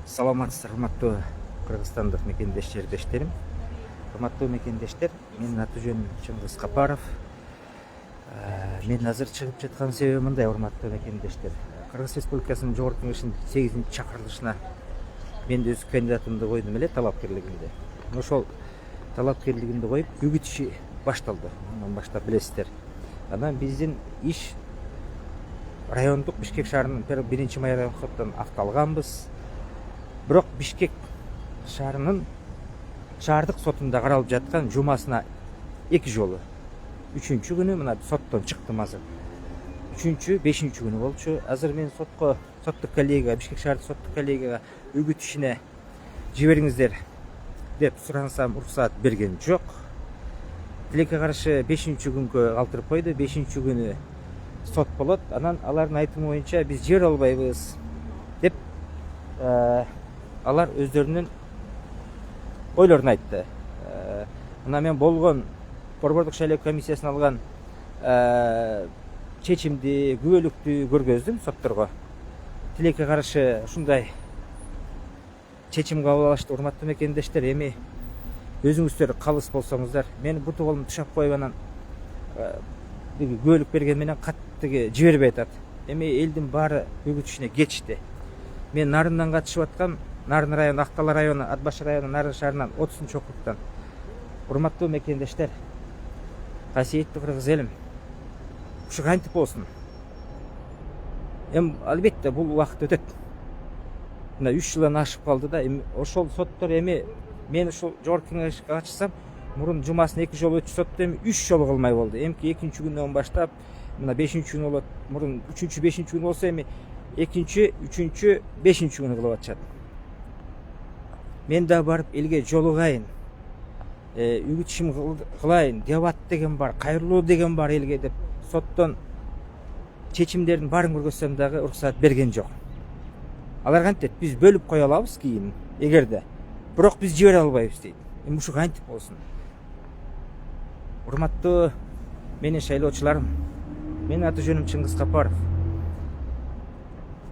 Саламатсыздар, урматтуу Кыргызстандык мекендеш жердештерим. Урматтуу мекендештер, менин аты-жөнүм Чыңгыз Капаров. Мен азыр чыгып жаткан себебим мындай, урматтуу мекендештер. Кыргыз Республикасынын Жогорку Кеңешинин 8-чи чакырылышына мен өз кандидатымды койдум эле талапкерлигимде. Ошол талапкерлигимди коюп, үгүт иши башталды. Мындан баштап билесиздер. Анан биздин иш райондук Бишкек шаарынын 1-май райондук соттон акталганбыз. Бирок Бишкек шаарынын шаардык сотунда каралып жаткан жумасына 2 жолу. 3-чү күнү мына соттон чыктым азыр. 3-чү, 5-чү күнү болчу. Азыр мен соттук коллегага, Бишкек шаардык соттук коллегага үгүт ишине жибериңиздер деп сурансам, уруксаат берген жок. Тилекке каршы 5-чү күнгө калтырып койду. 5-чү күнү сот болот. Анан алардын айтымы боюнча биз жибере албайбыз деп алар өздөрүнүн ойлорун айтты. Мына мен болгон борбордук шайлоо комиссиясынан алган чечимди, күбөлүктү көргөздүм сотторго. Тилекке каршы ушундай чечим кабыл алышты. Урматтуу мекендештер, эми өзүңүздөр калыс болсоңуздар, мени буту колумду тушап коюп анан күбөлүк берген менен катты жибербей атат. Эми элдин баары үгүт ишине кетишти. Мен Нарындан катышып аткам. Нарын району, Актала району, Атбаш району, Нарын шаарынан 30-чу округтан. Урматтуу мекендештер, касиеттүү кыргыз элим, ушу кантип болсун? Албетте бул убакыт өтөт. Мына 3 жылдан ашып калды да, ошол соттор эми мен ушул Жогорку Кеңешке катышсам, мурун жумасына 2 жолу өтчү сотто эми 3 жолу кылмай болду. Эмки 2-чү күндөн баштап, мына 5-чү күн болот. Мурун 3-чү, 5-чү күн болсо эми 2-чү, 3-чү, 5-чү күнү кылып атышат. Мен да барып элге жолугайын, үгүт ишим кылайын, дебат деген бар, кайрылуу деген бар элге деп соттон чечимдердин баарын көргөзсөм дагы уруксаат берген жок. Алар кантет, биз бөлүп кое алабыз кийин, эгерде. Бирок биз жибере албайбыз дейт. Эми ушу кантип болсун? Урматтуу менин шайлоочуларым, менин аты-жөнүм Чыңгыз Капаров.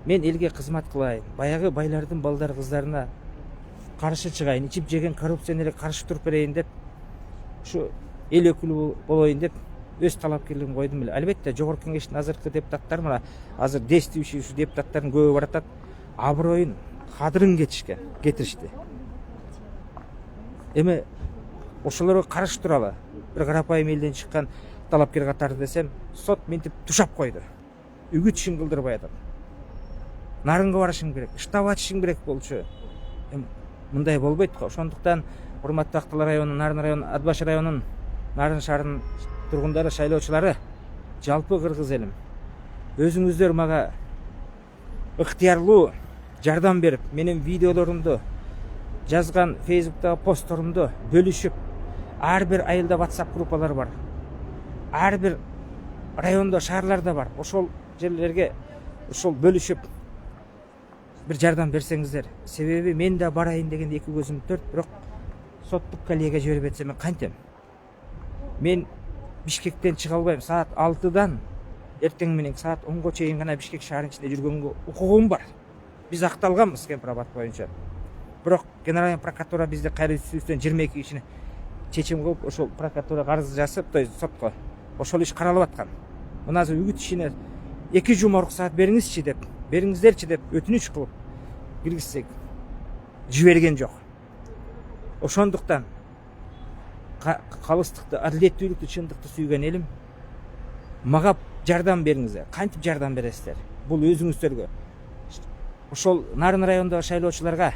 Мен элге кызмат кылайын, баягы байлардын балдар кыздарына каршы чыгайын, ичип жеген коррупцияны эле каршы туруп берейин деп, ушу эл өкүлү болоюн деп өз талапкерлигимди койдум эле. Албетте Жогорку Кеңештин азыркы депутаттары, мына азыр действующий ушу депутаттардын көбү баратат, аброюн, кадырын кетиришти. Эми ошолорго каршы туралы бир карапайым элден чыккан талапкер катары десем, сот ментип тушап койду. Үгүт ишин кылдырбай атат. Нарынга барышым керек, штаб ачышым керек болчу. Мындай болбойт го. Ошондуктан урматтуу Актала району, Нарын району, Атбаш районунун, Нарын шаарынын тургундары, шайлоочулары, жалпы кыргыз элим, өзүңүздөр мага ыктыярлуу жардам берип, менин видеолорумду, жазган Facebook'тагы постторумду бөлүшүп, ар бир айылда WhatsApp группалар бар. Ар бир райондо, шаарларда бар. Ошол жерлерге ошол бөлүшүп бир жардам берсеңиздер. Себеби мен да барайын дегенде 2 көзүм төрт, бирок соттук коллега жиберип атса мен кантем? Мен Бишкектен чыга албайм. Саат 6-дан эртең менен саат 10-го чейин гана Бишкек шаарынын ичинде жүргөнгө укугум бар. Биз акталганбыз Кемпирабад боюнча. Бирок Генеральный прокуратура бизди кайра үстүбүздөн 22 кишини чечим кылып, ошол прокуратурага арыз жазып, сотко ошол иш каралып аткан. Мына азыр үгүт ишине 2 жума уруксаат бериңиздерчи деп өтүнүч кылып киргизсек, жиберген жок. Ошондуктан калыстыкты, адилеттүүлүктү, чындыкты сүйгөн элим, мага жардам бериңиздер. Кантип жардам бересиздер? Бул өзүңүздөргө. Ошол Нарын районундагы шайлоочуларга,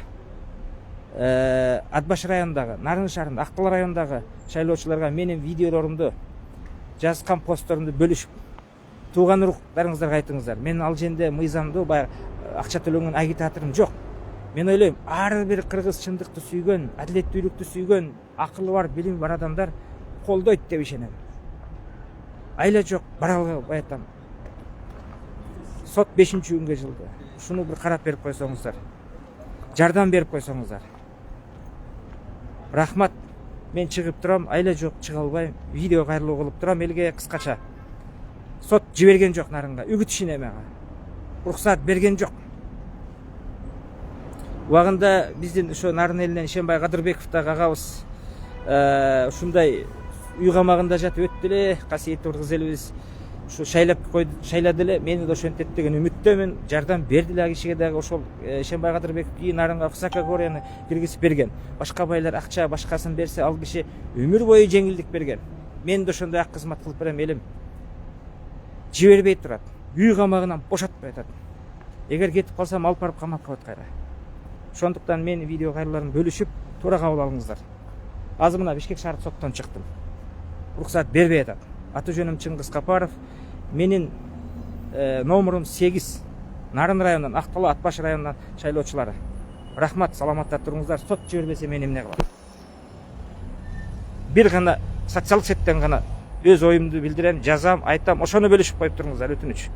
Атбаш районундагы, Нарын шаарында, Актала районундагы шайлоочуларга менин видеолорумду, жазган постторумду бөлүшүп, тууган уруктарыңыздарга айтыңыздар. Мен ал жерде мыйзамдуу, баягы акча төлөнгөн агитаторум жок. Мен ойлойм, ар бир кыргыз чындыкты сүйгөн, адилеттүүлүктү сүйгөн, акылы бар, билими бар адамдар колдойт деп ишенем. Айла жок, бара албай атам. Сот 5-чү күнгө жылды. Ушуну бир карап берип койсоңуздар. Жардам берип койсоңуздар. Рахмат. Мен чыгып турам, айла жок, чыга албайм. Видео кайрылуу кылып турам элге кыскача. Сот жиберген жок Нарынга. Үгүт ишине мага. уруксаат берген жок. Убагында биздин ошо Нарын элинен Ишенбай Кадырбеков дагы агабыз ушундай үй камагында жатып өттү эле, касиеттүү кыргыз элибиз ушу шайлады эле, мени да ошентет деген үмүттөмүн. Жардам берди эле кишиге дагы ошол Ишенбай Кадырбеков Нарынга высокогорьяны киргизип берген. Башка байлар акча башкасын берсе, ал киши өмүр бою жеңилдик берген. Мен да ошондой ак кызмат кылып берем, элим жибербей турат. Үй камагынан бошотпой атат. Эгер кетип калсам алып барып камап коет кайра. Ошондуктан мени видео кайрыларын бөлүшүп, туура кабыл алыңыздар. Азыр мына Бишкек шаардык соттон чыктым. Уруксаат бербей атат. Аты жөнүм Чыңгыз Капаров. Менин номерум 8. Нарын районунан, Ак Талаа Атбаш районунан шайлоочулары. Рахмат, саламатта туруңуздар. Сот жибербесе мен эмне кылам? Бир гана социалдык сеттен гана өз оюмду билдирем, жазам, айтам. Ошону бөлүшүп коюп туруңуздар, өтүнүч.